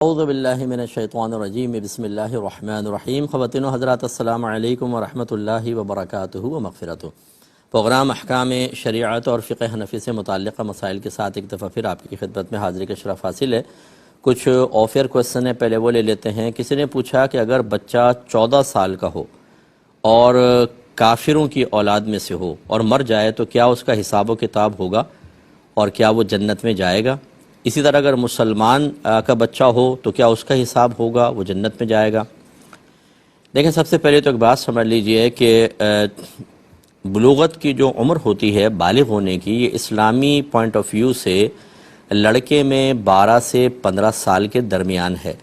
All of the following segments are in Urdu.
اعوذ باللہ من الشیطان الرجیم بسم اللہ الرحمن الرحیم. خواتین و حضرات السلام علیکم ورحمۃ اللہ وبرکاتہ و مغفرتہ. پروگرام احکام شریعت اور فقہ حنفی سے متعلقہ مسائل کے ساتھ ایک دفعہ پھر آپ کی خدمت میں حاضری کا شرف حاصل ہے. کچھ آفر کویسچن ہے، پہلے وہ لے لیتے ہیں. کسی نے پوچھا کہ اگر بچہ 14 سال کا ہو اور کافروں کی اولاد میں سے ہو اور مر جائے تو کیا اس کا حساب و کتاب ہوگا اور کیا وہ جنت میں جائے گا؟ اسی طرح اگر مسلمان کا بچہ ہو تو کیا اس کا حساب ہوگا، وہ جنت میں جائے گا؟ دیکھیں، سب سے پہلے تو ایک بات سمجھ لیجئے کہ بلوغت کی جو عمر ہوتی ہے بالغ ہونے کی، یہ اسلامی پوائنٹ آف ویو سے لڑکے میں 12 سے 15 سال کے درمیان ہے.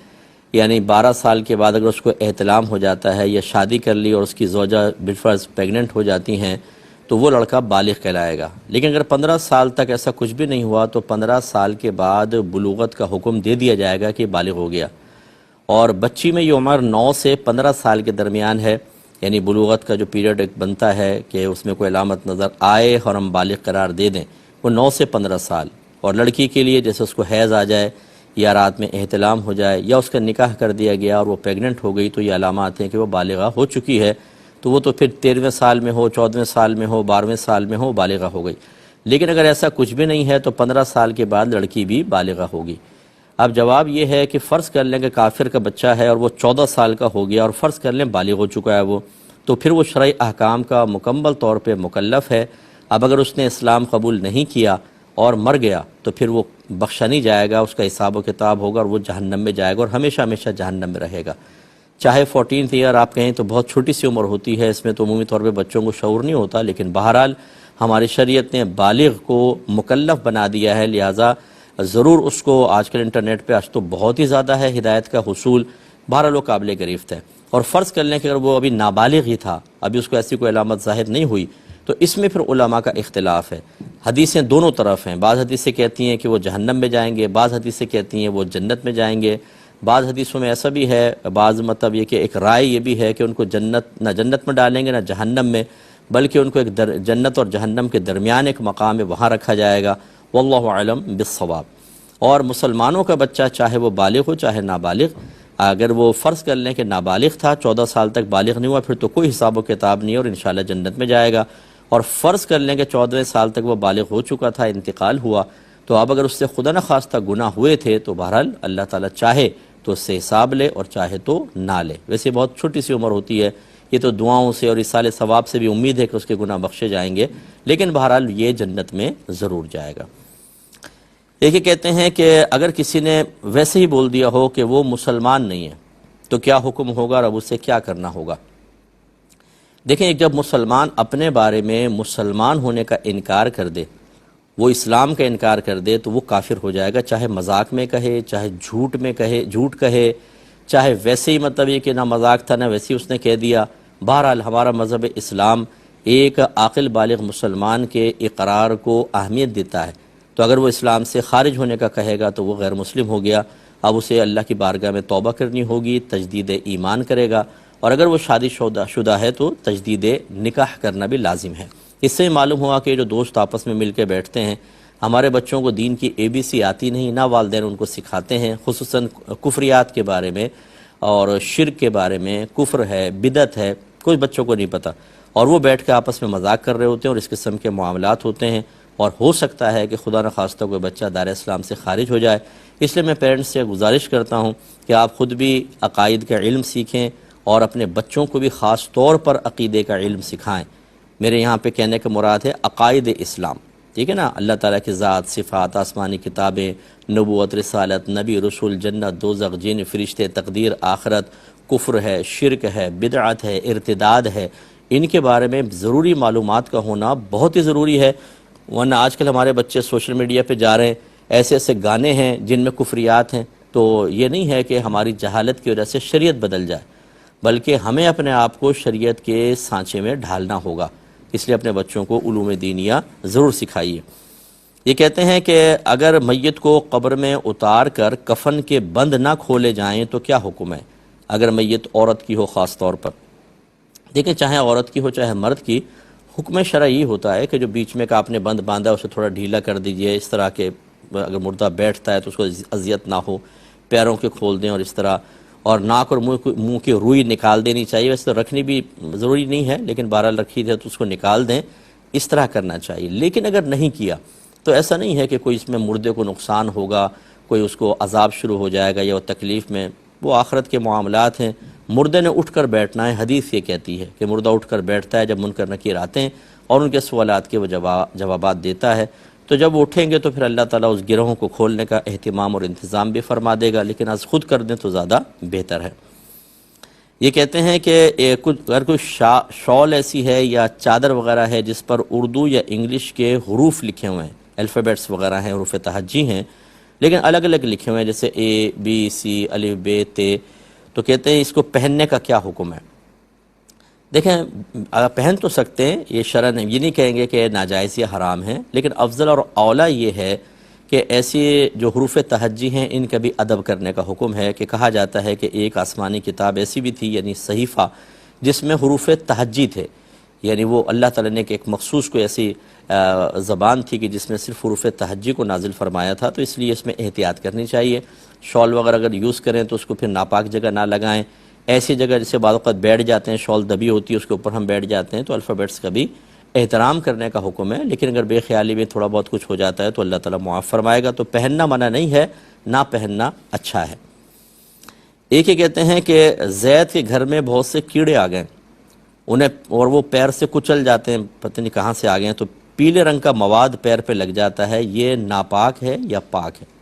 یعنی 12 سال کے بعد اگر اس کو احتلام ہو جاتا ہے یا شادی کر لی اور اس کی زوجہ بالفرض پیگننٹ ہو جاتی ہیں تو وہ لڑکا بالغ کہلائے گا. لیکن اگر 15 سال تک ایسا کچھ بھی نہیں ہوا تو 15 سال کے بعد بلوغت کا حکم دے دیا جائے گا کہ بالغ ہو گیا. اور بچی میں یہ عمر 9 سے 15 سال کے درمیان ہے. یعنی بلوغت کا جو پیریڈ ایک بنتا ہے کہ اس میں کوئی علامت نظر آئے اور ہم بالغ قرار دے دیں، وہ 9 سے 15 سال. اور لڑکی کے لیے جیسے اس کو حیض آ جائے یا رات میں احتلام ہو جائے یا اس کا نکاح کر دیا گیا اور وہ پیگننٹ ہو گئی تو یہ علامات ہیں کہ وہ بالغہ ہو چکی ہے. تو وہ تو پھر 13ویں سال میں ہو، 14ویں سال میں ہو، 12ویں سال میں ہو، بالغہ ہو گئی. لیکن اگر ایسا کچھ بھی نہیں ہے تو 15 سال کے بعد لڑکی بھی بالغہ ہوگی. اب جواب یہ ہے کہ فرض کر لیں کہ کافر کا بچہ ہے اور وہ 14 سال کا ہو گیا اور فرض کر لیں بالغ ہو چکا ہے وہ، تو پھر وہ شرعی احکام کا مکمل طور پہ مکلف ہے. اب اگر اس نے اسلام قبول نہیں کیا اور مر گیا تو پھر وہ بخشا نہیں جائے گا، اس کا حساب و کتاب ہوگا اور وہ جہنم میں جائے گا اور ہمیشہ ہمیشہ جہنم میں رہے گا. چاہے 14th ایئر آپ کہیں تو بہت چھوٹی سی عمر ہوتی ہے، اس میں تو عمومی طور پہ بچوں کو شعور نہیں ہوتا، لیکن بہرحال ہماری شریعت نے بالغ کو مکلف بنا دیا ہے. لہٰذا ضرور اس کو آج کل انٹرنیٹ پہ آج تو بہت ہی زیادہ ہے ہدایت کا حصول، بہرحال وہ قابل گرفت ہے. اور فرض کر لیں کہ اگر وہ ابھی نابالغ ہی تھا، ابھی اس کو ایسی کوئی علامت ظاہر نہیں ہوئی، تو اس میں پھر علماء کا اختلاف ہے. حدیثیں دونوں طرف ہیں. بعض حدیثیں کہتی ہیں کہ وہ جہنم میں جائیں گے، بعض حدیثیں کہتی ہیں وہ جنت میں جائیں گے. بعض حدیثوں میں ایسا بھی ہے، بعض مطلب یہ کہ ایک رائے یہ بھی ہے کہ ان کو نہ جنت میں ڈالیں گے نہ جہنم میں، بلکہ ان کو ایک جنت اور جہنم کے درمیان ایک مقام ہے، وہاں رکھا جائے گا. واللہ اعلم بالصواب. اور مسلمانوں کا بچہ چاہے وہ بالغ ہو چاہے نابالغ، اگر وہ فرض کر لیں کہ نابالغ تھا، 14 سال تک بالغ نہیں ہوا، پھر تو کوئی حساب و کتاب نہیں اور انشاءاللہ جنت میں جائے گا. اور فرض کر لیں کہ 14ویں سال تک وہ بالغ ہو چکا تھا، انتقال ہوا، تو اب اگر اس سے خدا نخواستہ گناہ ہوئے تھے تو بہرحال اللہ تعالیٰ چاہے تو اس سے حساب لے اور چاہے تو نہ لے. ویسے بہت چھوٹی سی عمر ہوتی ہے، یہ تو دعاؤں سے اور ایصال ثواب سے بھی امید ہے کہ اس کے گناہ بخشے جائیں گے، لیکن بہرحال یہ جنت میں ضرور جائے گا. ایک یہ کہتے ہیں کہ اگر کسی نے ویسے ہی بول دیا ہو کہ وہ مسلمان نہیں ہے تو کیا حکم ہوگا اور اب اسے کیا کرنا ہوگا؟ دیکھیں، جب مسلمان اپنے بارے میں مسلمان ہونے کا انکار کر دے، وہ اسلام کا انکار کر دے تو وہ کافر ہو جائے گا، چاہے مذاق میں کہے، چاہے جھوٹ کہے، چاہے ویسے ہی مطلب یہ کہ نہ مذاق تھا نہ ویسے ہی اس نے کہہ دیا. بہرحال ہمارا مذہب اسلام ایک عاقل بالغ مسلمان کے اقرار کو اہمیت دیتا ہے. تو اگر وہ اسلام سے خارج ہونے کا کہے گا تو وہ غیر مسلم ہو گیا. اب اسے اللہ کی بارگاہ میں توبہ کرنی ہوگی، تجدید ایمان کرے گا، اور اگر وہ شادی شدہ ہے تو تجدید نکاح کرنا بھی لازم ہے. اس سے معلوم ہوا کہ جو دوست آپس میں مل کے بیٹھتے ہیں، ہمارے بچوں کو دین کی ABC آتی نہیں، نہ والدین ان کو سکھاتے ہیں، خصوصاً کفریات کے بارے میں اور شرک کے بارے میں. کفر ہے، بدعت ہے، کوئی بچوں کو نہیں پتہ، اور وہ بیٹھ کے آپس میں مذاق کر رہے ہوتے ہیں اور اس قسم کے معاملات ہوتے ہیں. اور ہو سکتا ہے کہ خدا نخواستہ کوئی بچہ دائرہ اسلام سے خارج ہو جائے. اس لیے میں پیرنٹس سے گزارش کرتا ہوں کہ آپ خود بھی عقائد کا علم سیکھیں اور اپنے بچوں کو بھی خاص طور پر عقیدے کا علم سکھائیں. میرے یہاں پہ کہنے کا مراد ہے عقائد اسلام، ٹھیک ہے نا؟ اللہ تعالیٰ کی ذات، صفات، آسمانی کتابیں، نبوت، رسالت، نبی، رسول، جنت، دوزخ، جن، فرشتے، تقدیر، آخرت، کفر ہے، شرک ہے، بدعت ہے، ارتداد ہے، ان کے بارے میں ضروری معلومات کا ہونا بہت ہی ضروری ہے. ورنہ آج کل ہمارے بچے سوشل میڈیا پہ جا رہے ہیں، ایسے ایسے گانے ہیں جن میں کفریات ہیں. تو یہ نہیں ہے کہ ہماری جہالت کی وجہ سے شریعت بدل جائے، بلکہ ہمیں اپنے آپ کو شریعت کے سانچے میں ڈھالنا ہوگا. اس لیے اپنے بچوں کو علوم دینیہ ضرور سکھائیے. یہ کہتے ہیں کہ اگر میت کو قبر میں اتار کر کفن کے بند نہ کھولے جائیں تو کیا حکم ہے اگر میت عورت کی ہو خاص طور پر؟ دیکھیں، چاہے عورت کی ہو چاہے مرد کی، حکم شرعی ہوتا ہے کہ جو بیچ میں کا آپ نے بند باندھا اسے تھوڑا ڈھیلا کر دیجئے، اس طرح کے اگر مردہ بیٹھتا ہے تو اس کو اذیت نہ ہو. پیروں کے کھول دیں اور اس طرح، اور ناک اور منہ کی روئی نکال دینی چاہیے، ویسے تو رکھنی بھی ضروری نہیں ہے لیکن بہرحال رکھی ہے تو اس کو نکال دیں، اس طرح کرنا چاہیے۔ لیکن اگر نہیں کیا تو ایسا نہیں ہے کہ کوئی اس میں مردے کو نقصان ہوگا، کوئی اس کو عذاب شروع ہو جائے گا یا وہ تکلیف میں، وہ آخرت کے معاملات ہیں۔ مردے نے اٹھ کر بیٹھنا ہے، حدیث یہ کہتی ہے کہ مردہ اٹھ کر بیٹھتا ہے جب منکر نکیر آتے ہیں اور ان کے سوالات کے وہ جوابات دیتا ہے، تو جب وہ اٹھیں گے تو پھر اللہ تعالیٰ اس گروہوں کو کھولنے کا اہتمام اور انتظام بھی فرما دے گا، لیکن از خود کر دیں تو زیادہ بہتر ہے۔ یہ کہتے ہیں کہ اگر کوئی شال ایسی ہے یا چادر وغیرہ ہے جس پر اردو یا انگلش کے حروف لکھے ہوئے ہیں، الفابیٹس وغیرہ ہیں، حروف تہجی ہیں، لیکن الگ الگ لکھے ہوئے ہیں جیسے اے بی سی الف ب ت، تو کہتے ہیں اس کو پہننے کا کیا حکم ہے؟ دیکھیں پہن تو سکتے ہیں، یہ شرعاً یہ نہیں کہیں گے کہ ناجائز یا حرام ہے، لیکن افضل اور اولیٰ یہ ہے کہ ایسی جو حروف تہجی ہیں ان کا بھی ادب کرنے کا حکم ہے، کہ کہا جاتا ہے کہ ایک آسمانی کتاب ایسی بھی تھی یعنی صحیفہ جس میں حروف تہجی تھے، یعنی وہ اللہ تعالیٰ نے کہ ایک مخصوص کوئی ایسی زبان تھی کہ جس میں صرف حروف تہجی کو نازل فرمایا تھا، تو اس لیے اس میں احتیاط کرنی چاہیے۔ شال وغیرہ اگر یوز کریں تو اس کو پھر ناپاک جگہ نہ لگائیں، ایسی جگہ جسے بعض اوقات بیٹھ جاتے ہیں، شال دبی ہوتی ہے اس کے اوپر ہم بیٹھ جاتے ہیں، تو الفابیٹس کا بھی احترام کرنے کا حکم ہے، لیکن اگر بے خیالی میں تھوڑا بہت کچھ ہو جاتا ہے تو اللہ تعالیٰ معاف فرمائے گا، تو پہننا منع نہیں ہے، نہ پہننا اچھا ہے۔ ایک یہ کہتے ہیں کہ زید کے گھر میں بہت سے کیڑے آ گئے انہیں، اور وہ پیر سے کچل جاتے ہیں، پتہ نہیں کہاں سے آ گئے ہیں، تو پیلے رنگ کا مواد پیر پہ لگ جاتا ہے، یہ ناپاک ہے یا پاک ہے؟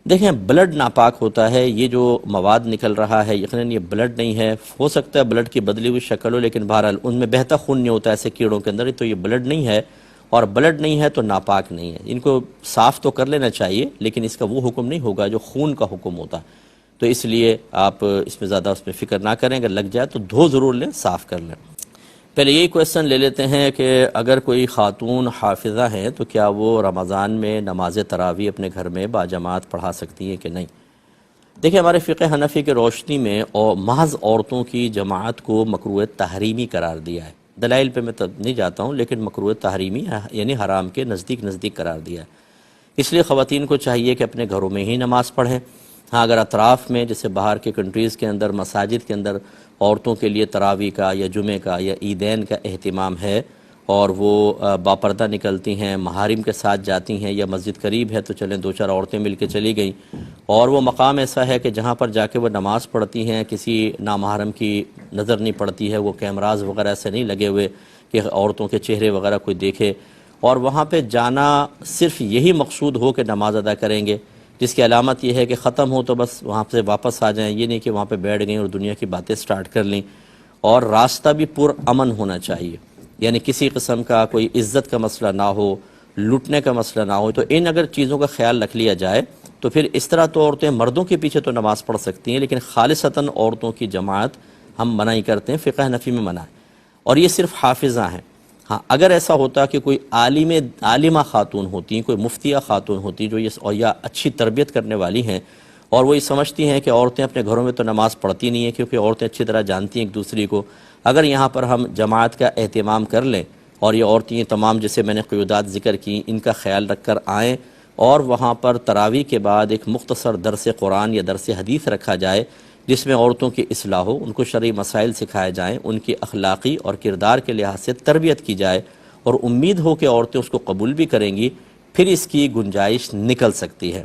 دیکھیں بلڈ ناپاک ہوتا ہے، یہ جو مواد نکل رہا ہے یقیناً یہ بلڈ نہیں ہے، ہو سکتا ہے بلڈ کی بدلی ہوئی شکل ہو، لیکن بہرحال ان میں بہتا خون نہیں ہوتا ایسے کیڑوں کے اندر، تو یہ بلڈ نہیں ہے، اور بلڈ نہیں ہے تو ناپاک نہیں ہے، ان کو صاف تو کر لینا چاہیے، لیکن اس کا وہ حکم نہیں ہوگا جو خون کا حکم ہوتا ہے، تو اس لیے آپ اس میں زیادہ اس میں فکر نہ کریں، اگر لگ جائے تو دھو ضرور لیں، صاف کر لیں۔ پہلے یہی کویسچن لے لیتے ہیں کہ اگر کوئی خاتون حافظہ ہیں تو کیا وہ رمضان میں نماز تراویح اپنے گھر میں باجماعت پڑھا سکتی ہیں کہ نہیں؟ دیکھیں ہمارے فقہ حنفی کے روشنی میں محض عورتوں کی جماعت کو مکروہ تحریمی قرار دیا ہے، دلائل پہ میں نہیں جاتا ہوں، لیکن مکروہ تحریمی یعنی حرام کے نزدیک قرار دیا ہے، اس لیے خواتین کو چاہیے کہ اپنے گھروں میں ہی نماز پڑھیں۔ ہاں اگر اطراف میں جیسے باہر کے کنٹریز کے اندر مساجد کے اندر عورتوں کے لیے تراویح کا یا جمعہ کا یا عیدین کا اہتمام ہے اور وہ باپردہ نکلتی ہیں، محارم کے ساتھ جاتی ہیں، یا مسجد قریب ہے تو چلیں دو چار عورتیں مل کے چلی گئیں، اور وہ مقام ایسا ہے کہ جہاں پر جا کے وہ نماز پڑھتی ہیں کسی نامحرم کی نظر نہیں پڑتی ہے، وہ کیمراز وغیرہ ایسے نہیں لگے ہوئے کہ عورتوں کے چہرے وغیرہ کوئی دیکھے، اور وہاں پہ جانا صرف یہی مقصود ہو کہ نماز ادا کریں گے، جس کی علامت یہ ہے کہ ختم ہو تو بس وہاں سے واپس آ جائیں، یہ نہیں کہ وہاں پہ بیٹھ گئیں اور دنیا کی باتیں سٹارٹ کر لیں، اور راستہ بھی پر امن ہونا چاہیے، یعنی کسی قسم کا کوئی عزت کا مسئلہ نہ ہو، لوٹنے کا مسئلہ نہ ہو، تو ان اگر چیزوں کا خیال رکھ لیا جائے تو پھر اس طرح تو عورتیں مردوں کے پیچھے تو نماز پڑھ سکتی ہیں، لیکن خالصتاً عورتوں کی جماعت ہم منع ہی کرتے ہیں، فقہ حنفی میں منع ہے، اور یہ صرف حافظہ ہیں۔ ہاں اگر ایسا ہوتا کہ کوئی عالمہ خاتون ہوتی، کوئی مفتیہ خاتون ہوتی جو یہ یا اچھی تربیت کرنے والی ہیں، اور وہ یہ سمجھتی ہیں کہ عورتیں اپنے گھروں میں تو نماز پڑھتی نہیں ہیں کیونکہ عورتیں اچھی طرح جانتی ہیں ایک دوسری کو، اگر یہاں پر ہم جماعت کا اہتمام کر لیں اور یہ عورتیں تمام جیسے میں نے قیودات ذکر کی ان کا خیال رکھ کر آئیں، اور وہاں پر تراویح کے بعد ایک مختصر درس قرآن یا درس حدیث رکھا جائے جس میں عورتوں کی اصلاح ہو، ان کو شرعی مسائل سکھائے جائیں، ان کی اخلاقی اور کردار کے لحاظ سے تربیت کی جائے، اور امید ہو کہ عورتیں اس کو قبول بھی کریں گی، پھر اس کی گنجائش نکل سکتی ہے،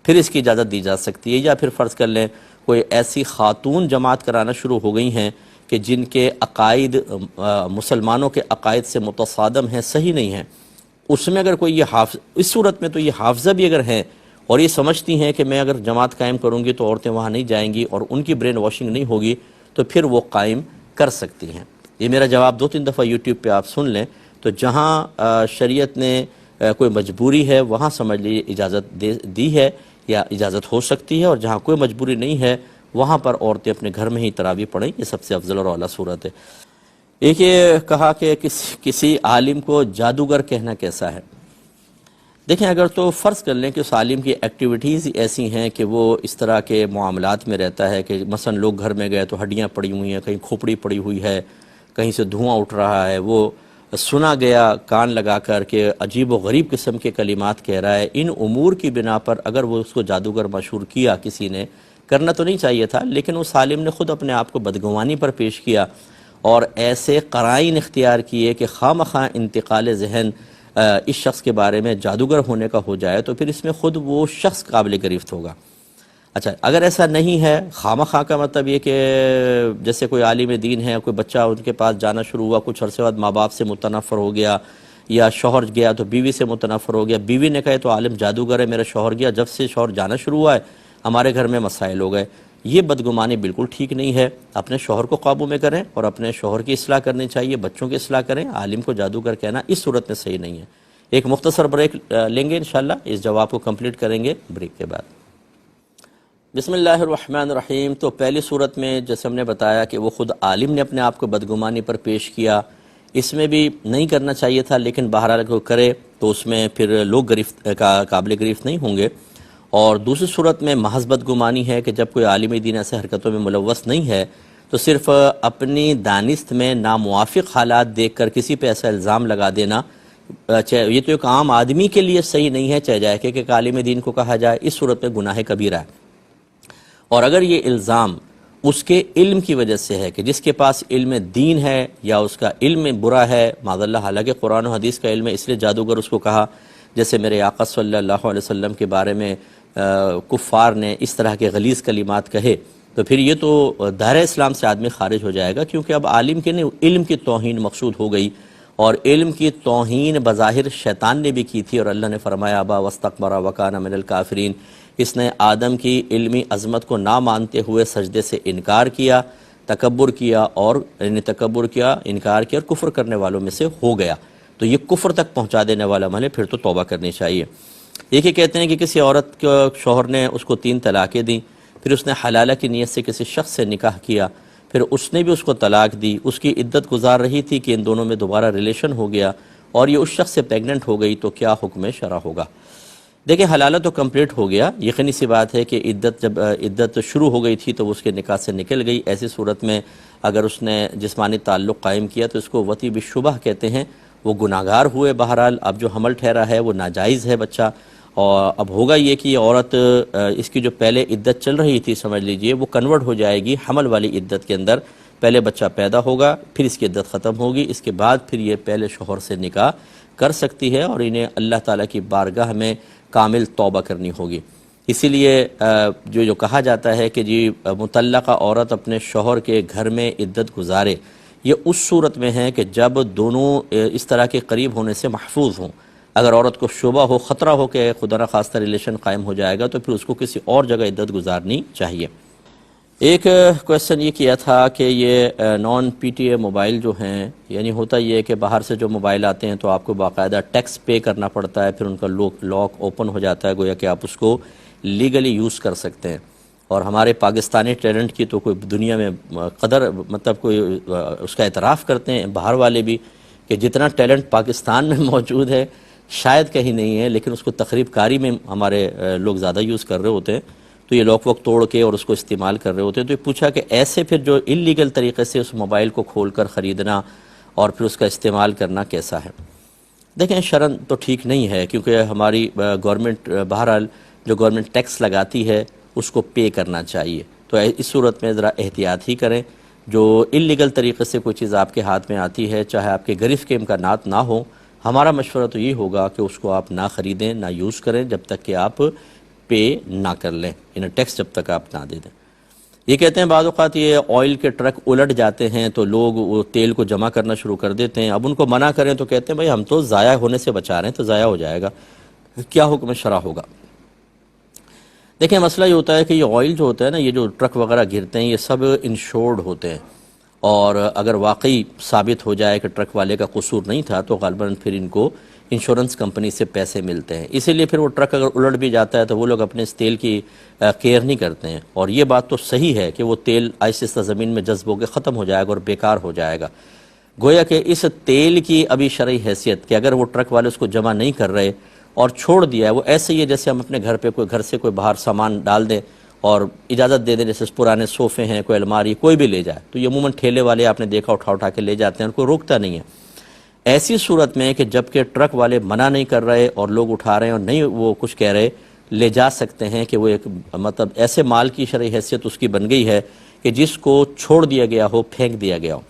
پھر اس کی اجازت دی جا سکتی ہے۔ یا پھر فرض کر لیں کوئی ایسی خاتون جماعت کرانا شروع ہو گئی ہیں کہ جن کے عقائد مسلمانوں کے عقائد سے متصادم ہیں، صحیح نہیں ہیں، اس میں اگر کوئی یہ اس صورت میں تو یہ حافظہ بھی اگر ہیں اور یہ سمجھتی ہیں کہ میں اگر جماعت قائم کروں گی تو عورتیں وہاں نہیں جائیں گی اور ان کی برین واشنگ نہیں ہوگی، تو پھر وہ قائم کر سکتی ہیں۔ یہ میرا جواب 2-3 دفعہ یوٹیوب پہ آپ سن لیں، تو جہاں شریعت نے کوئی مجبوری ہے وہاں سمجھ لیجیے اجازت دی ہے یا اجازت ہو سکتی ہے، اور جہاں کوئی مجبوری نہیں ہے وہاں پر عورتیں اپنے گھر میں ہی تراویح پڑھیں، یہ سب سے افضل اور اعلیٰ صورت ہے۔ ایک یہ کہا کہ کسی عالم کو جادوگر کہنا کیسا ہے؟ دیکھیں اگر تو فرض کر لیں کہ اس عالم کی ایکٹیویٹیز ایسی ہیں کہ وہ اس طرح کے معاملات میں رہتا ہے کہ مثلا لوگ گھر میں گئے تو ہڈیاں پڑی ہوئی ہیں، کہیں کھوپڑی پڑی ہوئی ہے، کہیں سے دھواں اٹھ رہا ہے، وہ سنا گیا کان لگا کر کہ عجیب و غریب قسم کے کلمات کہہ رہا ہے، ان امور کی بنا پر اگر وہ اس کو جادوگر مشہور کیا کسی نے، کرنا تو نہیں چاہیے تھا، لیکن اس عالم نے خود اپنے آپ کو بدگمانی پر پیش کیا اور ایسے قرائن اختیار کیے کہ خواہ مخواہ انتقال ذہن اس شخص کے بارے میں جادوگر ہونے کا ہو جائے تو پھر اس میں خود وہ شخص قابل گرفت ہوگا۔ اچھا، اگر ایسا نہیں ہے، خواہ مخواہ کا مطلب یہ کہ جیسے کوئی عالم دین ہے، کوئی بچہ ان کے پاس جانا شروع ہوا، کچھ عرصے بعد ماں باپ سے متنفر ہو گیا، یا شوہر گیا تو بیوی سے متنفر ہو گیا، بیوی نے کہا تو عالم جادوگر ہے، میرا شوہر گیا، جب سے شوہر جانا شروع ہوا ہے ہمارے گھر میں مسائل ہو گئے، یہ بدگمانی بالکل ٹھیک نہیں ہے۔ اپنے شوہر کو قابو میں کریں اور اپنے شوہر کی اصلاح کرنی چاہیے، بچوں کی اصلاح کریں، عالم کو جادوگر کہنا اس صورت میں صحیح نہیں ہے۔ ایک مختصر بریک لیں گے انشاءاللہ، اس جواب کو کمپلیٹ کریں گے بریک کے بعد۔ بسم اللہ الرحمن الرحیم۔ تو پہلی صورت میں جیسے ہم نے بتایا کہ وہ خود عالم نے اپنے آپ کو بدگمانی پر پیش کیا، اس میں بھی نہیں کرنا چاہیے تھا، لیکن بہرحال کو کرے تو اس میں پھر لوگ قابل گرفت نہیں ہوں گے۔ اور دوسری صورت میں محض بدگمانی ہے کہ جب کوئی عالم دین ایسے حرکتوں میں ملوث نہیں ہے تو صرف اپنی دانست میں ناموافق حالات دیکھ کر کسی پہ ایسا الزام لگا دینا، یہ تو ایک عام آدمی کے لیے صحیح نہیں ہے، چاہے جائے کہ ایک عالم دین کو کہا جائے، اس صورت میں گناہ کبیرہ ہے۔ اور اگر یہ الزام اس کے علم کی وجہ سے ہے کہ جس کے پاس علم دین ہے یا اس کا علم برا ہے، معاذ اللہ، حالانکہ قرآن و حدیث کا علم ہے اس لیے جادوگر اس کو کہا، جیسے میرے آقا صلی اللہ علیہ وسلم کے بارے میں کفار نے اس طرح کے غلیظ کلمات کہے، تو پھر یہ تو دائرہ اسلام سے آدمی خارج ہو جائے گا، کیونکہ اب عالم کے نہیں، علم کی توہین مقصود ہو گئی، اور علم کی توہین بظاہر شیطان نے بھی کی تھی، اور اللہ نے فرمایا ابا واستکبر وکان من الکافرین، اس نے آدم کی علمی عظمت کو نہ مانتے ہوئے سجدے سے انکار کیا، تکبر کیا، اور تکبر کیا، انکار کیا اور کفر کرنے والوں میں سے ہو گیا۔ تو یہ کفر تک پہنچا دینے والا عمل ہے، پھر تو توبہ کرنی چاہیے۔ ایک ہی کہتے ہیں کہ کسی عورت کے شوہر نے اس کو 3 طلاقیں دیں، پھر اس نے حلالہ کی نیت سے کسی شخص سے نکاح کیا، پھر اس نے بھی اس کو طلاق دی، اس کی عدت گزار رہی تھی کہ ان دونوں میں دوبارہ ریلیشن ہو گیا اور یہ اس شخص سے پیگننٹ ہو گئی، تو کیا حکم شرع ہوگا؟ دیکھیں، حلالہ تو کمپلیٹ ہو گیا، یقینی سی بات ہے کہ جب عدت شروع ہو گئی تھی تو وہ اس کے نکاح سے نکل گئی۔ ایسی صورت میں اگر اس نے جسمانی تعلق قائم کیا تو اس کو وطی بالشبہ کہتے ہیں، وہ گناہگار ہوئے۔ بہرحال اب جو حمل ٹھہرا ہے وہ ناجائز ہے بچہ، اور اب ہوگا یہ کہ یہ عورت اس کی جو پہلے عدت چل رہی تھی سمجھ لیجئے وہ کنورٹ ہو جائے گی حمل والی عدت کے اندر، پہلے بچہ پیدا ہوگا، پھر اس کی عدت ختم ہوگی، اس کے بعد پھر یہ پہلے شوہر سے نکاح کر سکتی ہے، اور انہیں اللہ تعالیٰ کی بارگاہ میں کامل توبہ کرنی ہوگی۔ اسی لیے جو کہا جاتا ہے کہ جی مطلقہ عورت اپنے شوہر کے گھر میں عدت گزارے، یہ اس صورت میں ہے کہ جب دونوں اس طرح کے قریب ہونے سے محفوظ ہوں۔ اگر عورت کو شبہ ہو، خطرہ ہو کہ خدا نخواستہ ریلیشن قائم ہو جائے گا تو پھر اس کو کسی اور جگہ عدت گزارنی چاہیے۔ ایک کویسچن یہ کیا تھا کہ یہ naan P T A mobile جو ہیں، یعنی ہوتا یہ ہے کہ باہر سے جو موبائل آتے ہیں تو آپ کو باقاعدہ ٹیکس پے کرنا پڑتا ہے، پھر ان کا لاک اوپن ہو جاتا ہے، گویا کہ آپ اس کو لیگلی یوز کر سکتے ہیں۔ اور ہمارے پاکستانی ٹیلنٹ کی تو کوئی دنیا میں قدر، مطلب کوئی اس کا اعتراف کرتے ہیں باہر والے بھی کہ جتنا ٹیلنٹ پاکستان میں موجود ہے شاید کہیں نہیں ہے، لیکن اس کو تخریب کاری میں ہمارے لوگ زیادہ یوز کر رہے ہوتے ہیں، تو یہ لاک وقت توڑ کے اور اس کو استعمال کر رہے ہوتے ہیں۔ تو یہ پوچھا کہ ایسے پھر جو انلیگل طریقے سے اس موبائل کو کھول کر خریدنا اور پھر اس کا استعمال کرنا کیسا ہے؟ دیکھیں، شرعاً تو ٹھیک نہیں ہے، کیونکہ ہماری گورنمنٹ بہرحال جو گورنمنٹ ٹیکس لگاتی ہے اس کو پے کرنا چاہیے، تو اس صورت میں ذرا احتیاط ہی کریں۔ جو انلیگل طریقے سے کوئی چیز آپ کے ہاتھ میں آتی ہے، چاہے آپ کے گرفت کے امکانات نہ ہوں، ہمارا مشورہ تو یہ ہوگا کہ اس کو آپ نہ خریدیں، نہ یوز کریں جب تک کہ آپ پے نہ کر لیں، انہیں ٹیکس جب تک آپ نہ دے دیں۔ یہ کہتے ہیں بعض اوقات یہ آئل کے ٹرک الٹ جاتے ہیں تو لوگ وہ تیل کو جمع کرنا شروع کر دیتے ہیں، اب ان کو منع کریں تو کہتے ہیں بھائی ہم تو ضائع ہونے سے بچا رہے ہیں، تو ضائع ہو جائے گا، کیا حکم شرع ہوگا؟ دیکھیں، مسئلہ یہ ہوتا ہے کہ یہ آئل جو ہوتا ہے نا، یہ جو ٹرک وغیرہ گرتے ہیں یہ سب انشورڈ ہوتے ہیں، اور اگر واقعی ثابت ہو جائے کہ ٹرک والے کا قصور نہیں تھا تو غالباً پھر ان کو انشورنس کمپنی سے پیسے ملتے ہیں، اسی لیے پھر وہ ٹرک اگر الٹ بھی جاتا ہے تو وہ لوگ اپنے اس تیل کی کیئر نہیں کرتے ہیں، اور یہ بات تو صحیح ہے کہ وہ تیل آہستہ آہستہ زمین میں جذب ہو کے ختم ہو جائے گا اور بیکار ہو جائے گا۔ گویا کہ اس تیل کی ابھی شرعی حیثیت کہ اگر وہ ٹرک والے اس کو جمع نہیں کر رہے اور چھوڑ دیا ہے، وہ ایسے ہی ہے جیسے ہم اپنے گھر پہ کوئی گھر سے کوئی باہر سامان ڈال دیں اور اجازت دے دیں، جیسے پرانے صوفے ہیں، کوئی الماری، کوئی بھی لے جائے، تو یہ عموماً ٹھیلے والے آپ نے دیکھا اٹھا کے لے جاتے ہیں، ان کو روکتا نہیں ہے۔ ایسی صورت میں کہ جب کہ ٹرک والے منع نہیں کر رہے اور لوگ اٹھا رہے ہیں اور نہیں وہ کچھ کہہ رہے، لے جا سکتے ہیں کہ وہ ایک مطلب ایسے مال کی شرعی حیثیت اس کی بن گئی ہے کہ جس کو چھوڑ دیا گیا ہو، پھینک دیا گیا ہو۔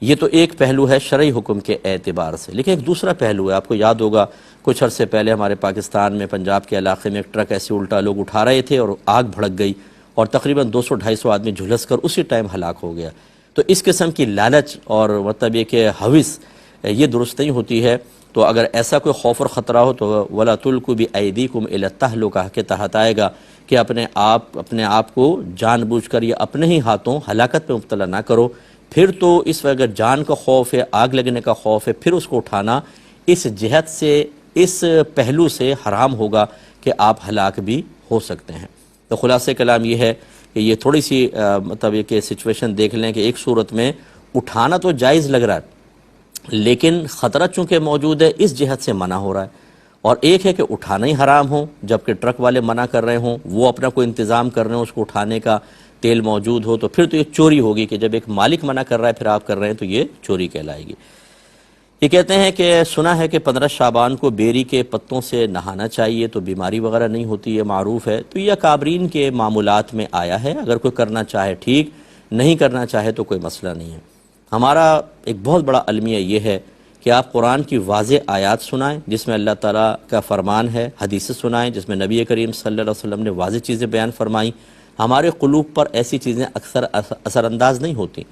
یہ تو ایک پہلو ہے شرعی حکم کے اعتبار سے، لیکن ایک دوسرا پہلو ہے۔ آپ کو یاد ہوگا کچھ عرصے پہلے ہمارے پاکستان میں پنجاب کے علاقے میں ایک ٹرک ایسے الٹا لوگ اٹھا رہے تھے اور آگ بھڑک گئی اور تقریباً 200-250 آدمی جھلس کر اسی ٹائم ہلاک ہو گیا۔ تو اس قسم کی لالچ اور مطلب یہ کہ ہوس یہ درست نہیں ہوتی ہے۔ تو اگر ایسا کوئی خوف اور خطرہ ہو تو وَلَا تُلْقُوا بِأَيْدِيكُمْ إِلَى التَّهْلُكَةِ کے تحت آئے گا کہ اپنے آپ کو جان بوجھ کر یا اپنے ہی ہاتھوں ہلاکت پہ مبتلا نہ کرو۔ پھر تو اس اگر جان کا خوف ہے، آگ لگنے کا خوف ہے، پھر اس کو اٹھانا اس جہت سے، اس پہلو سے حرام ہوگا کہ آپ ہلاک بھی ہو سکتے ہیں۔ تو خلاصہ کلام یہ ہے کہ یہ تھوڑی سی مطلب یہ کہ سچویشن دیکھ لیں کہ ایک صورت میں اٹھانا تو جائز لگ رہا ہے لیکن خطرہ چونکہ موجود ہے اس جہت سے منع ہو رہا ہے، اور ایک ہے کہ اٹھانا ہی حرام ہو جبکہ ٹرک والے منع کر رہے ہوں، وہ اپنا کوئی انتظام کر رہے ہوں، اس کو اٹھانے کا تیل موجود ہو، تو پھر تو یہ چوری ہوگی کہ جب ایک مالک منع کر رہا ہے پھر آپ کر رہے ہیں تو یہ چوری کہلائے گی۔ یہ کہتے ہیں کہ سنا ہے کہ 15 شعبان کو بیری کے پتوں سے نہانا چاہیے تو بیماری وغیرہ نہیں ہوتی، یہ معروف ہے۔ تو یہ اکابرین کے معمولات میں آیا ہے، اگر کوئی کرنا چاہے ٹھیک، نہیں کرنا چاہے تو کوئی مسئلہ نہیں ہے۔ ہمارا ایک بہت بڑا المیہ یہ ہے کہ آپ قرآن کی واضح آیات سنائیں جس میں اللہ تعالیٰ کا فرمان ہے، حدیث سنائیں جس میں نبی کریم صلی اللہ علیہ وسلم نے واضح چیزیں بیان فرمائیں۔ ہمارے قلوب پر ایسی چیزیں اکثر اثر انداز نہیں ہوتی،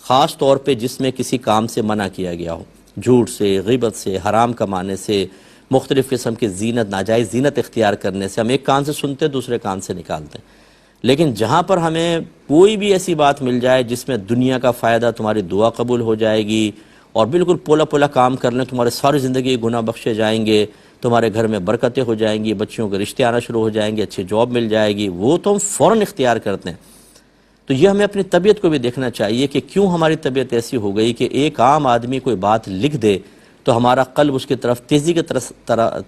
خاص طور پہ جس میں کسی کام سے منع کیا گیا ہو، جھوٹ سے، غیبت سے، حرام کمانے سے، مختلف قسم کی زینت، ناجائز زینت اختیار کرنے سے۔ ہم ایک کان سے سنتے دوسرے کان سے نکالتے ہیں، لیکن جہاں پر ہمیں کوئی بھی ایسی بات مل جائے جس میں دنیا کا فائدہ، تمہاری دعا قبول ہو جائے گی اور بالکل پولا پولا کام کر لیں، تمہارے ساری زندگی گناہ بخشے جائیں گے، تمہارے گھر میں برکتیں ہو جائیں گی، بچیوں کے رشتے آنا شروع ہو جائیں گے، اچھی جاب مل جائے گی، وہ تو ہم فوراً اختیار کرتے ہیں۔ تو یہ ہمیں اپنی طبیعت کو بھی دیکھنا چاہیے کہ کیوں ہماری طبیعت ایسی ہو گئی کہ ایک عام آدمی کوئی بات لکھ دے تو ہمارا قلب اس کی طرف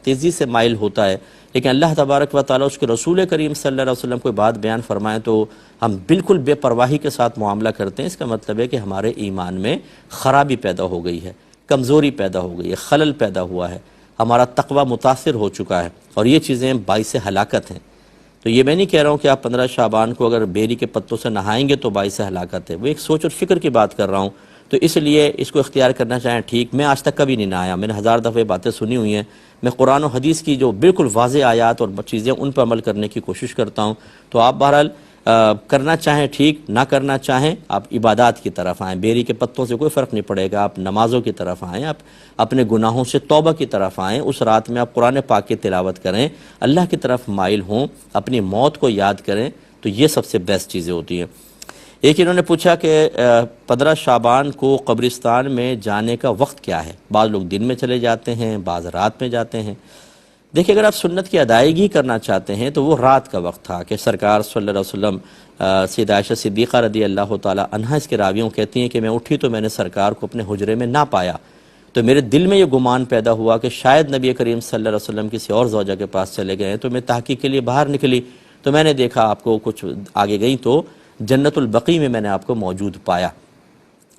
تیزی سے مائل ہوتا ہے، لیکن اللہ تبارک و تعالیٰ اس کے رسول کریم صلی اللہ علیہ وسلم کوئی بات بیان فرمائے تو ہم بالکل بے پرواہی کے ساتھ معاملہ کرتے ہیں۔ اس کا مطلب ہے کہ ہمارے ایمان میں خرابی پیدا ہو گئی ہے، کمزوری پیدا ہو گئی ہے، خلل پیدا ہوا ہے، ہمارا تقوی متاثر ہو چکا ہے، اور یہ چیزیں باعث ہلاکت ہیں۔ تو یہ میں نہیں کہہ رہا ہوں کہ آپ 15 شعبان کو اگر بیری کے پتوں سے نہائیں گے تو باعث ہلاکت ہے، وہ ایک سوچ اور فکر کی بات کر رہا ہوں۔ تو اس لیے اس کو اختیار کرنا چاہیں ٹھیک، میں آج تک کبھی نہیں نہایا، میں نے 1000 دفعہ باتیں سنی ہوئی ہیں، میں قرآن و حدیث کی جو بالکل واضح آیات اور چیزیں ان پر عمل کرنے کی کوشش کرتا ہوں۔ تو آپ بہرحال کرنا چاہیں ٹھیک، نہ کرنا چاہیں آپ عبادات کی طرف آئیں، بیری کے پتوں سے کوئی فرق نہیں پڑے گا، آپ نمازوں کی طرف آئیں، آپ اپنے گناہوں سے توبہ کی طرف آئیں، اس رات میں آپ قرآن پاک کی تلاوت کریں، اللہ کی طرف مائل ہوں، اپنی موت کو یاد کریں، تو یہ سب سے بیسٹ چیزیں ہوتی ہیں۔ ایک انہوں نے پوچھا کہ 15 شعبان کو قبرستان میں جانے کا وقت کیا ہے؟ بعض لوگ دن میں چلے جاتے ہیں، بعض رات میں جاتے ہیں۔ دیکھیں اگر آپ سنت کی ادائیگی کرنا چاہتے ہیں تو وہ رات کا وقت تھا کہ سرکار صلی اللہ علیہ وسلم، سیدہ عائشہ صدیقہ رضی اللہ تعالیٰ عنہا اس کے راویوں کہتی ہیں کہ میں اٹھی تو میں نے سرکار کو اپنے حجرے میں نہ پایا، تو میرے دل میں یہ گمان پیدا ہوا کہ شاید نبی کریم صلی اللہ علیہ وسلم کسی اور زوجہ کے پاس چلے گئے ہیں، تو میں تحقیق کے لیے باہر نکلی تو میں نے دیکھا آپ کو کچھ آگے گئی تو جنت البقیع میں نے آپ کو موجود پایا۔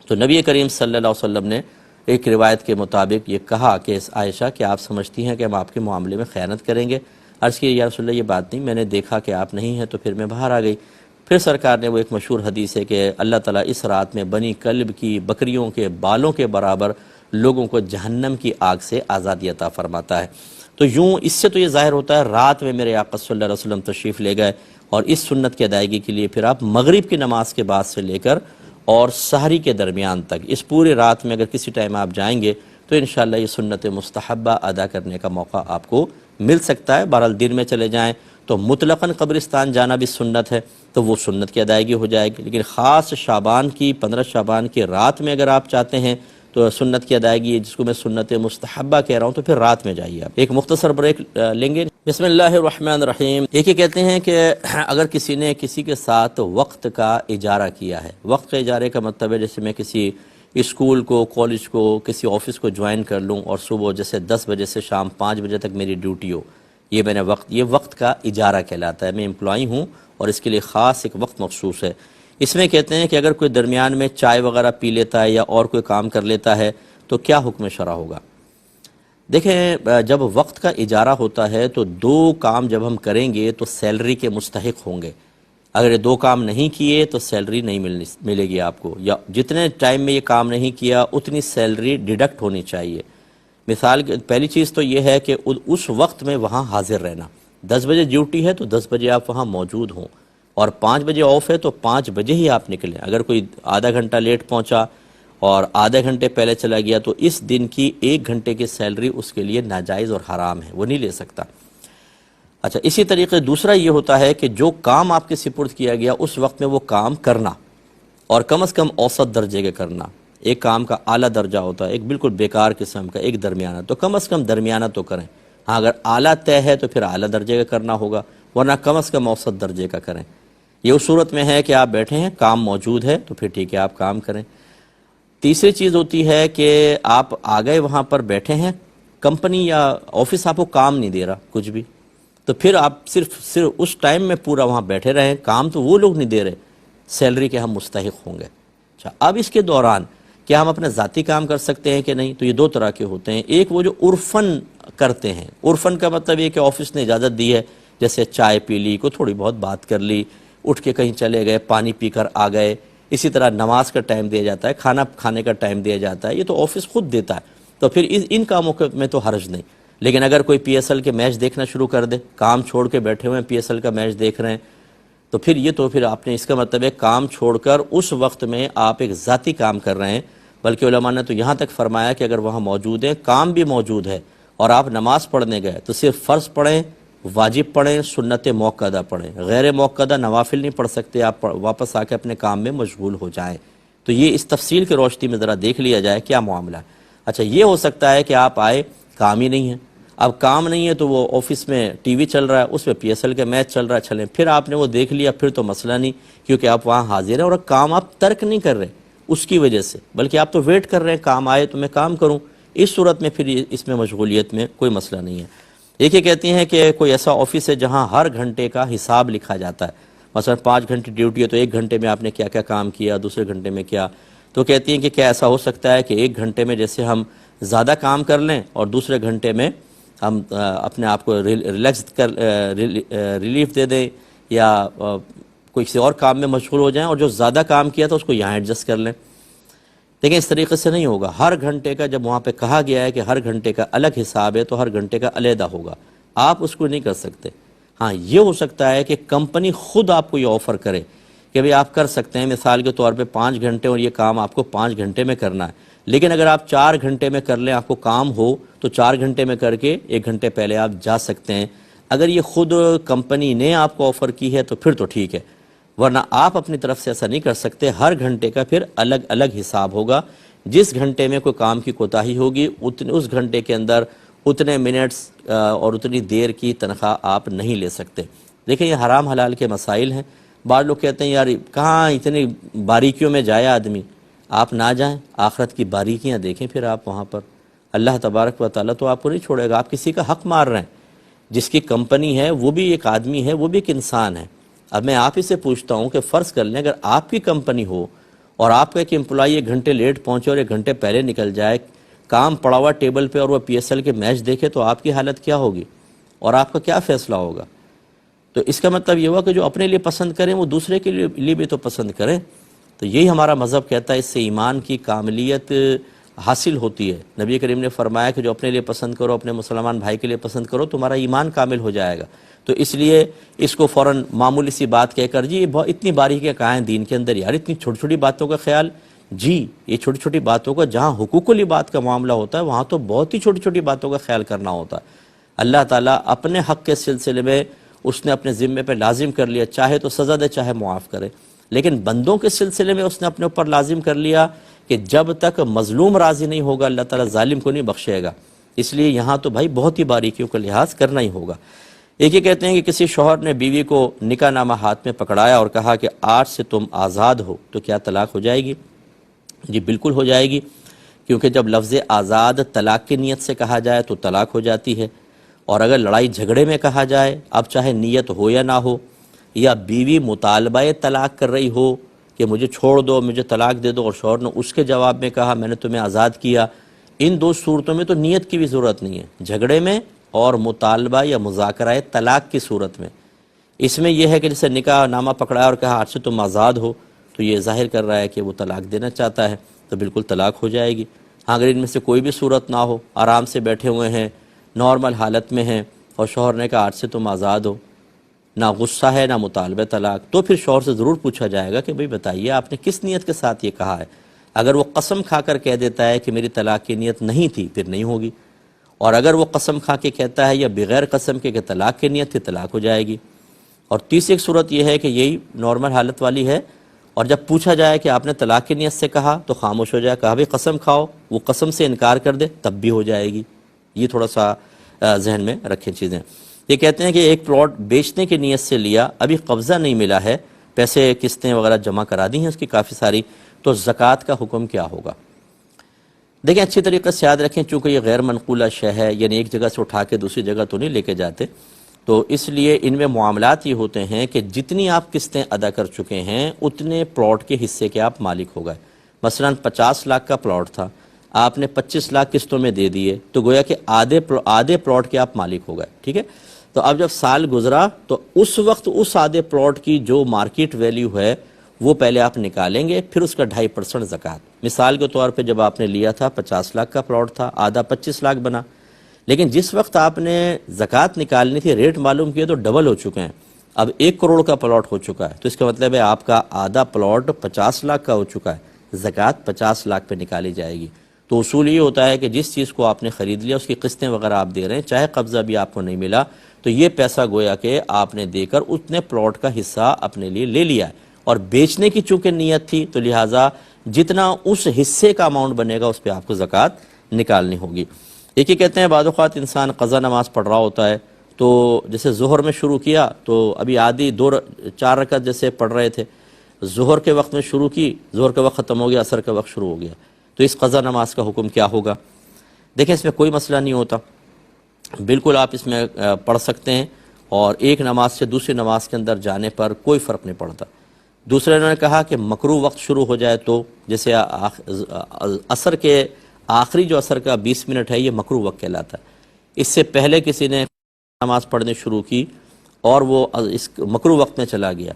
تو نبی کریم صلی اللہ علیہ وسلم نے ایک روایت کے مطابق یہ کہا کہ عائشہ کہ آپ سمجھتی ہیں کہ ہم آپ کے معاملے میں خیانت کریں گے؟ عرض کی یا رسول اللہ یہ بات نہیں، میں نے دیکھا کہ آپ نہیں ہیں تو پھر میں باہر آ گئی۔ پھر سرکار نے وہ ایک مشہور حدیث ہے کہ اللہ تعالیٰ اس رات میں بنی کلب کی بکریوں کے بالوں کے برابر لوگوں کو جہنم کی آگ سے آزادی عطا فرماتا ہے۔ تو یوں اس سے تو یہ ظاہر ہوتا ہے رات میں میرے آقا صلی اللہ علیہ وسلم تشریف لے گئے، اور اس سنت کی ادائیگی کے لیے پھر آپ مغرب کی نماز کے بعد سے لے کر اور سحری کے درمیان تک اس پورے رات میں اگر کسی ٹائم آپ جائیں گے تو انشاءاللہ یہ سنت مستحبہ ادا کرنے کا موقع آپ کو مل سکتا ہے۔ بہرحال دن میں چلے جائیں تو مطلقاً قبرستان جانا بھی سنت ہے، تو وہ سنت کی ادائیگی ہو جائے گی، لیکن خاص شعبان کی 15 شعبان کی رات میں اگر آپ چاہتے ہیں تو سنت کی ادائیگی جس کو میں سنت مستحبہ کہہ رہا ہوں تو پھر رات میں جائیے۔ آپ ایک مختصر بریک لیں گے۔ بسم اللہ الرحمن الرحیم۔ ایک یہ کہتے ہیں کہ اگر کسی نے کسی کے ساتھ وقت کا اجارہ کیا ہے، وقت کے اجارے کا مطلب ہے جیسے میں کسی اسکول کو، کالج کو، کسی آفس کو جوائن کر لوں اور صبح جیسے 10 بجے سے شام 5 بجے تک میری ڈیوٹی ہو، یہ میں نے یہ وقت کا اجارہ کہلاتا ہے۔ میں امپلائی ہوں اور اس کے لیے خاص ایک وقت مخصوص ہے۔ اس میں کہتے ہیں کہ اگر کوئی درمیان میں چائے وغیرہ پی لیتا ہے یا اور کوئی کام کر لیتا ہے تو کیا حکم شرع ہوگا؟ دیکھیں، جب وقت کا اجارہ ہوتا ہے تو دو کام جب ہم کریں گے تو سیلری کے مستحق ہوں گے. اگر یہ دو کام نہیں کیے تو سیلری نہیں ملے گی آپ کو، یا جتنے ٹائم میں یہ کام نہیں کیا اتنی سیلری ڈیڈکٹ ہونی چاہیے. مثال پہلی چیز تو یہ ہے کہ اس وقت میں وہاں حاضر رہنا. 10 بجے ڈیوٹی ہے تو 10 بجے آپ وہاں موجود ہوں، اور 5 بجے آف ہے تو 5 بجے ہی آپ نکلیں. اگر کوئی آدھا گھنٹہ لیٹ پہنچا اور آدھے گھنٹے پہلے چلا گیا تو اس دن کی 1 گھنٹے کی سیلری اس کے لیے ناجائز اور حرام ہے، وہ نہیں لے سکتا. اچھا، اسی طریقے دوسرا یہ ہوتا ہے کہ جو کام آپ کے سپرد کیا گیا اس وقت میں وہ کام کرنا، اور کم از کم اوسط درجے کے کرنا. ایک کام کا اعلیٰ درجہ ہوتا ہے، ایک بالکل بیکار قسم کا، ایک درمیانہ، تو کم از کم درمیانہ تو کریں. ہاں، اگر اعلیٰ طے ہے تو پھر اعلیٰ درجے کا کرنا ہوگا، ورنہ کم از کم اوسط درجے کا کریں. یہ اس صورت میں ہے کہ آپ بیٹھے ہیں، کام موجود ہے تو پھر ٹھیک ہے، آپ کام کریں. تیسری چیز ہوتی ہے کہ آپ آ گئے وہاں پر بیٹھے ہیں، کمپنی یا آفس آپ کو کام نہیں دے رہا کچھ بھی، تو پھر آپ صرف اس ٹائم میں پورا وہاں بیٹھے رہیں. کام تو وہ لوگ نہیں دے رہے، سیلری کے ہم مستحق ہوں گے. اچھا، اب اس کے دوران کیا ہم اپنے ذاتی کام کر سکتے ہیں کہ نہیں؟ تو یہ دو طرح کے ہوتے ہیں. ایک وہ جو عرفن کرتے ہیں. عرفن کا مطلب یہ کہ آفس نے اجازت دی ہے، جیسے چائے پی لی، کو تھوڑی بہت بات کر لی، اٹھ کے کہیں چلے گئے، پانی پی کر آ گئے. اسی طرح نماز کا ٹائم دیا جاتا ہے، کھانا کھانے کا ٹائم دیا جاتا ہے، یہ تو آفس خود دیتا ہے، تو پھر ان کاموں میں تو حرج نہیں. لیکن اگر کوئی پی ایس ایل کے میچ دیکھنا شروع کر دے، کام چھوڑ کے بیٹھے ہوئے ہیں پی ایس ایل کا میچ دیکھ رہے ہیں، تو پھر آپ نے، اس کا مطلب ہے کام چھوڑ کر اس وقت میں آپ ایک ذاتی کام کر رہے ہیں. بلکہ علماء نے تو یہاں تک فرمایا کہ اگر وہاں موجود ہیں، کام بھی موجود ہے، اور آپ نماز پڑھنے گئے تو صرف فرض پڑھیں، واجب پڑھیں، سنت موقدہ پڑھیں، غیر موقدہ نوافل نہیں پڑھ سکتے. آپ واپس آ کے اپنے کام میں مشغول ہو جائیں. تو یہ اس تفصیل کی روشنی میں ذرا دیکھ لیا جائے کیا معاملہ ہے. اچھا، یہ ہو سکتا ہے کہ آپ آئے، کام ہی نہیں ہے. اب کام نہیں ہے تو وہ آفس میں ٹی وی چل رہا ہے، اس میں پی ایس ایل کا میچ چل رہا ہے، چلیں پھر آپ نے وہ دیکھ لیا، پھر تو مسئلہ نہیں، کیونکہ آپ وہاں حاضر ہیں اور کام آپ ترک نہیں کر رہے اس کی وجہ سے، بلکہ آپ تو ویٹ کر رہے ہیں کام آئے تو میں کام کروں. اس صورت میں پھر اس میں مشغولیت میں کوئی مسئلہ نہیں ہے. ایک یہ کہتی ہیں کہ کوئی ایسا آفس ہے جہاں ہر گھنٹے کا حساب لکھا جاتا ہے. مثلا 5 گھنٹے ڈیوٹی ہے تو 1 گھنٹے میں آپ نے کیا کیا کام کیا، دوسرے گھنٹے میں کیا. تو کہتی ہیں کہ کیا ایسا ہو سکتا ہے کہ 1 گھنٹے میں جیسے ہم زیادہ کام کر لیں اور دوسرے گھنٹے میں ہم اپنے آپ کو ریلیف دے دیں، یا کوئی کسی اور کام میں مشغول ہو جائیں، اور جو زیادہ کام کیا تھا اس کو یہاں ایڈجسٹ کر لیں. لیکن اس طریقے سے نہیں ہوگا. ہر گھنٹے کا، جب وہاں پہ کہا گیا ہے کہ ہر گھنٹے کا الگ حساب ہے تو ہر گھنٹے کا علیحدہ ہوگا، آپ اس کو نہیں کر سکتے. ہاں، یہ ہو سکتا ہے کہ کمپنی خود آپ کو یہ آفر کرے کہ بھئی آپ کر سکتے ہیں، مثال کے طور پہ 5 گھنٹے اور یہ کام آپ کو 5 گھنٹے میں کرنا ہے، لیکن اگر آپ 4 گھنٹے میں کر لیں، آپ کو کام ہو تو 4 گھنٹے میں کر کے 1 گھنٹے پہلے آپ جا سکتے ہیں. اگر یہ خود کمپنی نے آپ کو آفر کی ہے تو پھر تو ٹھیک ہے، ورنہ آپ اپنی طرف سے ایسا نہیں کر سکتے. ہر گھنٹے کا پھر الگ الگ حساب ہوگا. جس گھنٹے میں کوئی کام کی کوتاہی ہوگی اس گھنٹے کے اندر اتنے منٹس اور اتنی دیر کی تنخواہ آپ نہیں لے سکتے. دیکھیں، یہ حرام حلال کے مسائل ہیں. بعض لوگ کہتے ہیں یار کہاں اتنی باریکیوں میں جائے آدمی. آپ نہ جائیں، آخرت کی باریکیاں دیکھیں. پھر آپ وہاں پر اللہ تبارک و تعالیٰ تو آپ کو نہیں چھوڑے گا. آپ کسی کا حق مار رہے ہیں. جس کی کمپنی ہے وہ بھی ایک آدمی ہے، وہ بھی ایک انسان ہے. اب میں آپ ہی سے پوچھتا ہوں کہ فرض کر لیں اگر آپ کی کمپنی ہو اور آپ کا ایک امپلائی 1 گھنٹے لیٹ پہنچے اور 1 گھنٹے پہلے نکل جائے، کام پڑا ہوا ٹیبل پہ، اور وہ پی ایس ایل کے میچ دیکھے، تو آپ کی حالت کیا ہوگی اور آپ کا کیا فیصلہ ہوگا؟ تو اس کا مطلب یہ ہوا کہ جو اپنے لیے پسند کریں وہ دوسرے کے لیے بھی تو پسند کریں. تو یہی ہمارا مذہب کہتا ہے، اس سے ایمان کی کاملیت حاصل ہوتی ہے. نبی کریم نے فرمایا کہ جو اپنے لیے پسند کرو، اپنے مسلمان بھائی کے لیے پسند کرو، تمہارا ایمان کامل ہو جائے گا. تو اس لیے اس کو فوراً معمولی سی بات کہہ کر، جی یہ اتنی باریکیاں کہاں ہیں دین کے اندر یار، اتنی چھوٹی چھوٹی باتوں کا خیال. جی یہ چھوٹی چھوٹی باتوں کا، جہاں حقوق العباد کا معاملہ ہوتا ہے وہاں تو بہت ہی چھوٹی چھوٹی باتوں کا خیال کرنا ہوتا ہے. اللہ تعالیٰ اپنے حق کے سلسلے میں اس نے اپنے ذمے پہ لازم کر لیا، چاہے تو سزا دے چاہے معاف کرے. لیکن بندوں کے سلسلے میں اس نے اپنے اوپر لازم کر لیا کہ جب تک مظلوم راضی نہیں ہوگا اللہ تعالیٰ ظالم کو نہیں بخشے گا. اس لیے یہاں تو بھائی بہت ہی باریکیوں کا لحاظ کرنا ہی ہوگا. ایک یہ کہتے ہیں کہ کسی شوہر نے بیوی کو نکاح نامہ ہاتھ میں پکڑایا اور کہا کہ آج سے تم آزاد ہو، تو کیا طلاق ہو جائے گی؟ جی بالکل ہو جائے گی، کیونکہ جب لفظ آزاد طلاق کی نیت سے کہا جائے تو طلاق ہو جاتی ہے. اور اگر لڑائی جھگڑے میں کہا جائے، اب چاہے نیت ہو یا نہ ہو، یا بیوی مطالبہ طلاق کر رہی ہو کہ مجھے چھوڑ دو، مجھے طلاق دے دو، اور شوہر نے اس کے جواب میں کہا میں نے تمہیں آزاد کیا، ان دو صورتوں میں تو نیت کی بھی ضرورت نہیں ہے، جھگڑے میں اور مطالبہ یا مذاکرہ طلاق کی صورت میں۔ اس میں یہ ہے کہ جیسے نکاح نامہ پکڑا اور کہا آج سے تم آزاد ہو، تو یہ ظاہر کر رہا ہے کہ وہ طلاق دینا چاہتا ہے، تو بالکل طلاق ہو جائے گی۔ ہاں اگر ان میں سے کوئی بھی صورت نہ ہو، آرام سے بیٹھے ہوئے ہیں، نارمل حالت میں ہیں، اور شوہر نے کہا آج سے تم آزاد ہو، نہ غصہ ہے نہ مطالبہ طلاق، تو پھر شوہر سے ضرور پوچھا جائے گا کہ بھئی بتائیے آپ نے کس نیت کے ساتھ یہ کہا ہے۔ اگر وہ قسم کھا کر کہہ دیتا ہے کہ میری طلاق کی نیت نہیں تھی، پھر نہیں ہوگی، اور اگر وہ قسم کھا کے کہتا ہے یا بغیر قسم کے کہ طلاق کی نیت تھی، طلاق ہو جائے گی۔ اور تیسری ایک صورت یہ ہے کہ یہی نارمل حالت والی ہے، اور جب پوچھا جائے کہ آپ نے طلاق کی نیت سے کہا تو خاموش ہو جائے، کہا بھی قسم کھاؤ، وہ قسم سے انکار کر دے تب بھی ہو جائے گی۔ یہ تھوڑا سا ذہن میں رکھیں چیزیں۔ یہ کہتے ہیں کہ ایک پلاٹ بیچنے کی نیت سے لیا، ابھی قبضہ نہیں ملا ہے، پیسے قسطیں وغیرہ جمع کرا دی ہیں اس کی کافی ساری، تو زکوٰۃ کا حکم کیا ہوگا؟ دیکھیں اچھی طریقے سے یاد رکھیں، چونکہ یہ غیر منقولہ شے ہے، یعنی ایک جگہ سے اٹھا کے دوسری جگہ تو نہیں لے کے جاتے، تو اس لیے ان میں معاملات یہ ہوتے ہیں کہ جتنی آپ قسطیں ادا کر چکے ہیں اتنے پلاٹ کے حصے کے آپ مالک ہو گئے۔ مثلا 50 لاکھ کا پلاٹ تھا، آپ نے 25 لاکھ قسطوں میں دے دیے، تو گویا کہ آدھے پلاٹ کے آپ مالک ہو گئے، ٹھیک ہے؟ تو اب جب سال گزرا تو اس وقت اس آدھے پلاٹ کی جو مارکیٹ ویلیو ہے وہ پہلے آپ نکالیں گے، پھر اس کا 2.5% زکوٰۃ۔ مثال کے طور پہ جب آپ نے لیا تھا 50 لاکھ کا پلاٹ تھا، آدھا 25 لاکھ بنا، لیکن جس وقت آپ نے زکوٰۃ نکالنی تھی ریٹ معلوم کیا تو ڈبل ہو چکے ہیں، اب 1 کروڑ کا پلاٹ ہو چکا ہے، تو اس کا مطلب ہے آپ کا آدھا پلاٹ 50 لاکھ کا ہو چکا ہے، زکوٰۃ 50 لاکھ پہ نکالی جائے گی۔ تو اصول یہ ہوتا ہے کہ جس چیز کو آپ نے خرید لیا اس کی قسطیں وغیرہ آپ دے رہے ہیں، چاہے قبضہ بھی آپ کو نہیں ملا، تو یہ پیسہ گویا کہ آپ نے دے کر اتنے پلاٹ کا حصہ اپنے لیے لے لیا ہے، اور بیچنے کی چونکہ نیت تھی تو لہٰذا جتنا اس حصے کا اماؤنٹ بنے گا اس پہ آپ کو زکوٰۃ نکالنی ہوگی۔ ایک ہی کہتے ہیں بعض اوقات انسان قضا نماز پڑھ رہا ہوتا ہے، تو جیسے ظہر میں شروع کیا تو ابھی آدھی 4 رکعت جیسے پڑھ رہے تھے، ظہر کے وقت میں شروع کی، ظہر کا وقت ختم ہو گیا، عصر کا وقت شروع ہو گیا، تو اس قضا نماز کا حکم کیا ہوگا؟ دیکھیں اس میں کوئی مسئلہ نہیں ہوتا، بالکل آپ اس میں پڑھ سکتے ہیں، اور ایک نماز سے دوسری نماز کے اندر جانے پر کوئی فرق نہیں پڑتا۔ دوسرے انہوں نے کہا کہ مکروہ وقت شروع ہو جائے تو جیسے عصر کے آخری جو عصر کا 20 منٹ ہے یہ مکروہ وقت کہلاتا ہے، اس سے پہلے کسی نے نماز پڑھنے شروع کی اور وہ اس مکروہ وقت میں چلا گیا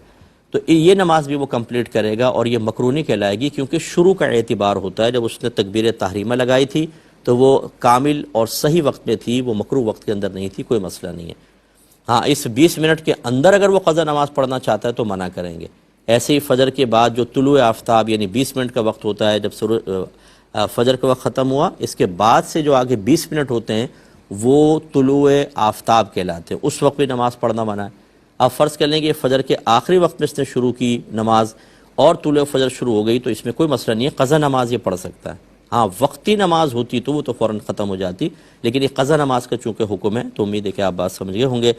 تو یہ نماز بھی وہ کمپلیٹ کرے گا، اور یہ مکروہ نہیں کہلائے گی، کیونکہ شروع کا اعتبار ہوتا ہے، جب اس نے تکبیر تحریمہ لگائی تھی تو وہ کامل اور صحیح وقت میں تھی، وہ مکروہ وقت کے اندر نہیں تھی، کوئی مسئلہ نہیں ہے۔ ہاں اس 20 منٹ کے اندر اگر وہ قضا نماز پڑھنا چاہتا ہے تو منع کریں گے۔ ایسے ہی فجر کے بعد جو طلوع آفتاب یعنی 20 منٹ کا وقت ہوتا ہے، جب فجر کا وقت ختم ہوا، اس کے بعد سے جو آگے 20 منٹ ہوتے ہیں وہ طلوع آفتاب کہلاتے ہیں، اس وقت بھی نماز پڑھنا منع ہے۔ اب فرض کر لیں کہ فجر کے آخری وقت میں اس نے شروع کی نماز اور طلوع فجر شروع ہو گئی، تو اس میں کوئی مسئلہ نہیں ہے، قضا نماز یہ پڑھ سکتا ہے۔ ہاں وقتی نماز ہوتی تو وہ تو فوراً ختم ہو جاتی، لیکن یہ قضا نماز کا چونکہ حکم ہے تو امید ہے کہ آپ بات سمجھ گئے ہوں گے۔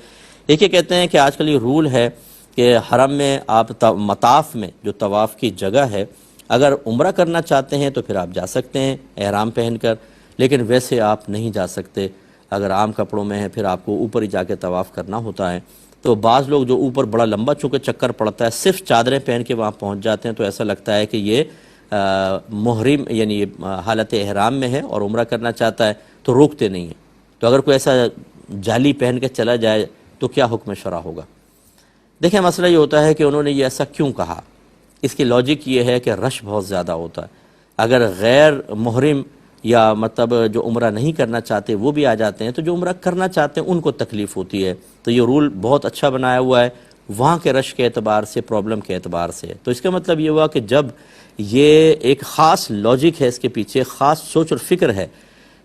ایک یہ کہتے ہیں کہ آج کل یہ رول ہے کہ حرم میں آپ مطاف میں جو طواف کی جگہ ہے، اگر عمرہ کرنا چاہتے ہیں تو پھر آپ جا سکتے ہیں احرام پہن کر، لیکن ویسے آپ نہیں جا سکتے، اگر عام کپڑوں میں ہیں پھر آپ کو اوپر ہی جا کے طواف کرنا ہوتا ہے۔ تو بعض لوگ جو اوپر بڑا لمبا چونکہ چکر پڑتا ہے صرف چادریں پہن کے وہاں پہنچ جاتے ہیں، تو ایسا لگتا ہے کہ یہ محرم یعنی حالت احرام میں ہے اور عمرہ کرنا چاہتا ہے، تو روکتے نہیں ہیں۔ تو اگر کوئی ایسا جالی پہن کے چلا جائے تو کیا حکم شرع ہوگا؟ دیکھیں مسئلہ یہ ہوتا ہے کہ انہوں نے یہ ایسا کیوں کہا، اس کی لاجک یہ ہے کہ رش بہت زیادہ ہوتا ہے، اگر غیر محرم یا مطلب جو عمرہ نہیں کرنا چاہتے وہ بھی آ جاتے ہیں تو جو عمرہ کرنا چاہتے ہیں ان کو تکلیف ہوتی ہے، تو یہ رول بہت اچھا بنایا ہوا ہے وہاں کے رش کے اعتبار سے، پرابلم کے اعتبار سے۔ تو اس کا مطلب یہ ہوا کہ جب یہ ایک خاص لاجک ہے، اس کے پیچھے خاص سوچ اور فکر ہے،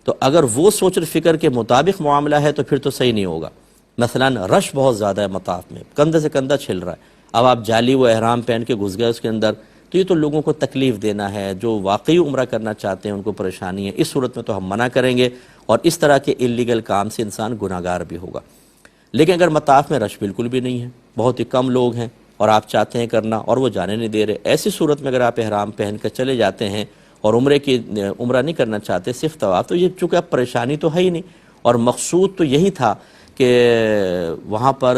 تو اگر وہ سوچ اور فکر کے مطابق معاملہ ہے تو پھر تو صحیح نہیں ہوگا۔ مثلا رش بہت زیادہ ہے مطاف میں، کندھے سے کندھا چھل رہا ہے، اب آپ جعلی و احرام پہن کے گھس گئے اس کے اندر، تو یہ تو لوگوں کو تکلیف دینا ہے، جو واقعی عمرہ کرنا چاہتے ہیں ان کو پریشانی ہے، اس صورت میں تو ہم منع کریں گے، اور اس طرح کے اللیگل کام سے انسان گناہگار بھی ہوگا۔ لیکن اگر مطاف میں رش بالکل بھی نہیں ہے، بہت ہی کم لوگ ہیں اور آپ چاہتے ہیں کرنا اور وہ جانے نہیں دے رہے، ایسی صورت میں اگر آپ احرام پہن کر چلے جاتے ہیں اور عمرہ نہیں کرنا چاہتے، صرف طواف، تو یہ چونکہ اب پریشانی تو ہے ہی نہیں، اور مقصود تو یہی تھا کہ وہاں پر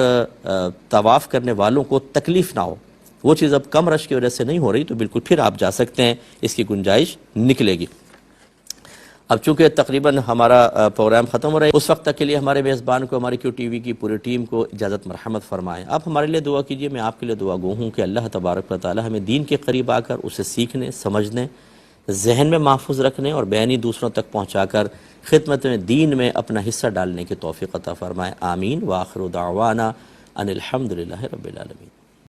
طواف کرنے والوں کو تکلیف نہ ہو، وہ چیز اب کم رش کی وجہ سے نہیں ہو رہی، تو بالکل پھر آپ جا سکتے ہیں، اس کی گنجائش نکلے گی۔ اب چونکہ تقریباً ہمارا پروگرام ختم ہو رہا ہے، اس وقت تک کے لیے ہمارے میزبان کو، ہماری کیو ٹی وی کی پوری ٹیم کو اجازت مرحمت فرمائیں۔ آپ ہمارے لیے دعا کیجئے، میں آپ کے لیے دعا گو ہوں کہ اللہ تبارک و تعالی ہمیں دین کے قریب آ کر اسے سیکھنے، سمجھنے، ذہن میں محفوظ رکھنے اور بیانی دوسروں تک پہنچا کر خدمت میں دین میں اپنا حصہ ڈالنے کی توفیق عطا فرمائے۔ آمین۔ وآخر دعوانا ان الحمدللہ رب العالمین۔